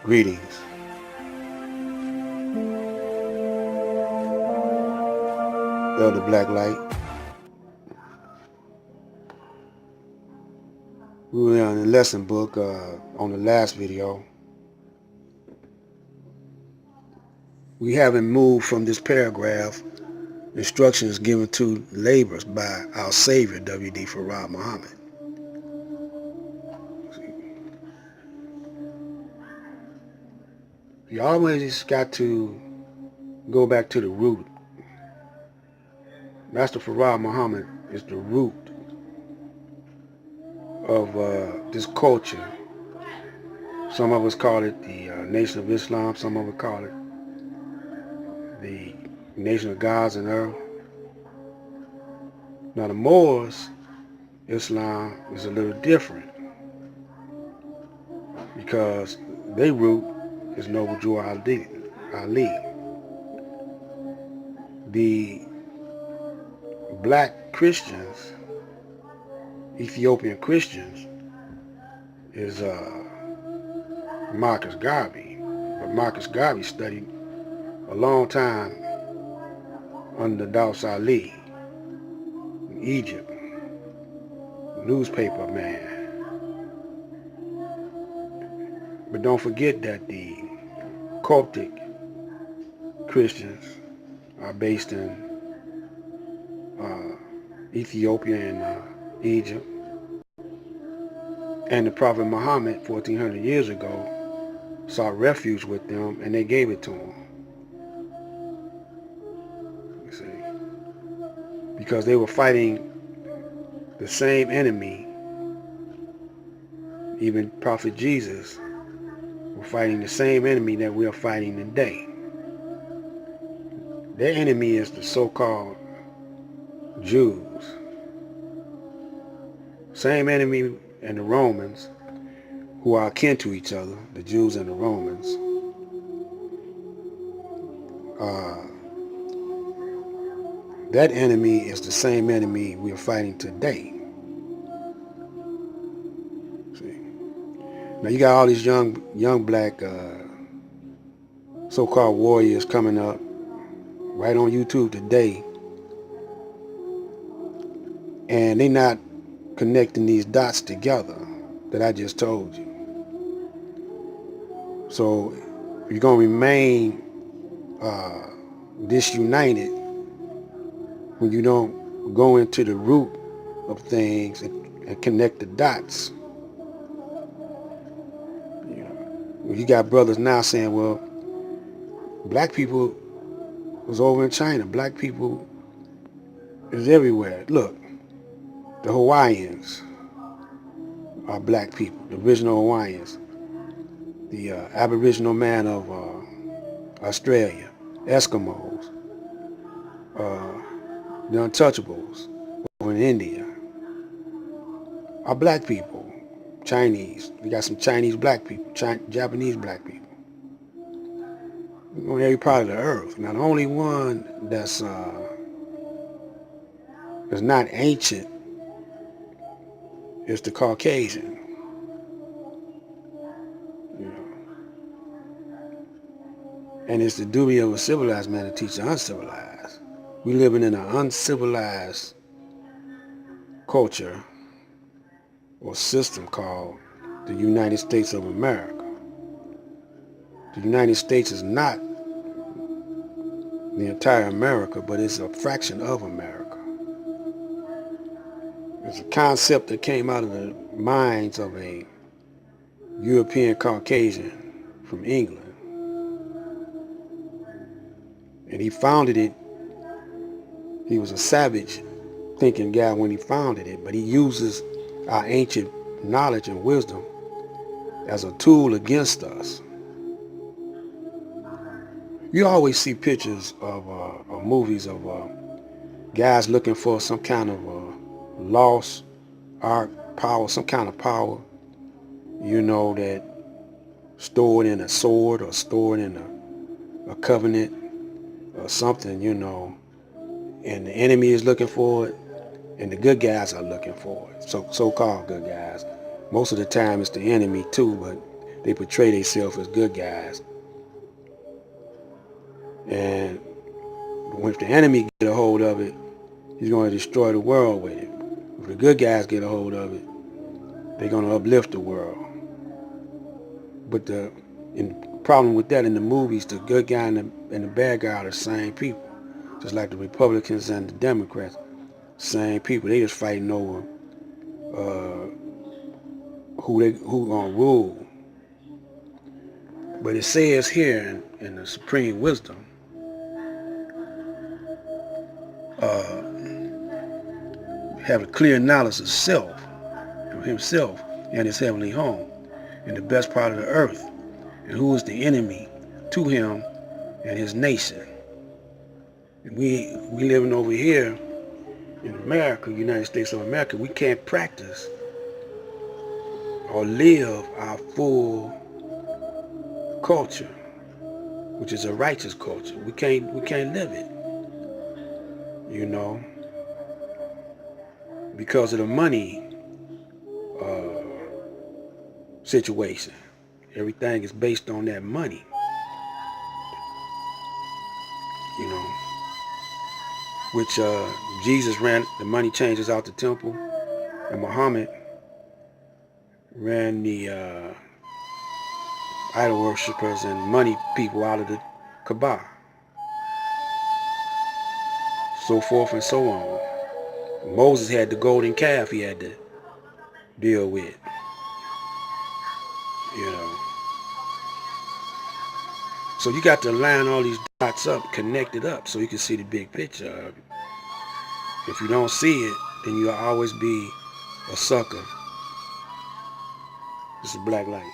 Greetings. Elder Blacklight. We were on the lesson book on the last video. We haven't moved from this paragraph, instructions given to laborers by our Savior, W.D. Farah Muhammad. You always got to go back to the root. Master Farah Muhammad is the root of this culture. Some of us call it the Nation of Islam. Some of us call it the Nation of Gods and Earth. Now the Moors, Islam, is a little different because their root is Noble Jew Ali. The black Christians, Ethiopian Christians, is Marcus Garvey. But Marcus Garvey studied a long time under Daus Ali in Egypt, newspaper man. But don't forget that the Coptic Christians are based in Ethiopia and Egypt. And the Prophet Muhammad, 1400 years ago, sought refuge with them and they gave it to him. You see? Because they were fighting the same enemy. Even Prophet Jesus were fighting the same enemy that we are fighting today. Their enemy is the so-called Jews. Same enemy and the Romans, who are akin to each other, the Jews and the Romans. That enemy is the same enemy we are fighting today. See? Now you got all these young black so-called warriors coming up right on YouTube today, and they not connecting these dots together that I just told you. So you're going to remain disunited when you don't go into the root of things and connect the dots. You got brothers now saying, well, black people was over in China. Black people is everywhere. Look, the Hawaiians are black people, the original Hawaiians, the Aboriginal man of Australia, Eskimos, the Untouchables over in India are black people. Chinese, we got some Chinese black people, Japanese black people on every part of the earth. Now the only one that's not ancient is the Caucasian. And it's the duty of a civilized man to teach the uncivilized. We living in an uncivilized culture or system called the United States of America. The United States is not the entire America, but it's a fraction of America. It's a concept that came out of the minds of a European Caucasian from England. And he founded it. He was a savage thinking guy when he founded it, but he uses our ancient knowledge and wisdom as a tool against us. You always see pictures of or movies of guys looking for some kind of lost art power, some kind of power, that stored in a sword or stored in a covenant or something, and the enemy is looking for it, and the good guys are looking for it. So-called good guys. Most of the time it's the enemy too, but they portray themselves as good guys. And if the enemy get a hold of it, he's going to destroy the world with it. If the good guys get a hold of it, they're going to uplift the world. But the problem with that in the movies, the good guy and the bad guy are the same people. Just like the Republicans and the Democrats, same people. They just fighting over who gonna rule. But it says here in the Supreme Wisdom, have a clear knowledge of self, of himself and his heavenly home, and the best part of the earth, and who is the enemy to him and his nation. And we living over here in America, United States of America, we can't practice or live our full culture, which is a righteous culture. We can't live it, you know, because of the money situation. Everything is based on that money, you know, which Jesus ran the money changers out the temple, and Muhammad ran the idol worshippers and money people out of the Kaaba, so forth and so on. Moses had the golden calf he had to deal with, you know. So you got to line all these dots up, connect it up, so you can see the big picture. If you don't see it, then you'll always be a sucker. It's a black light.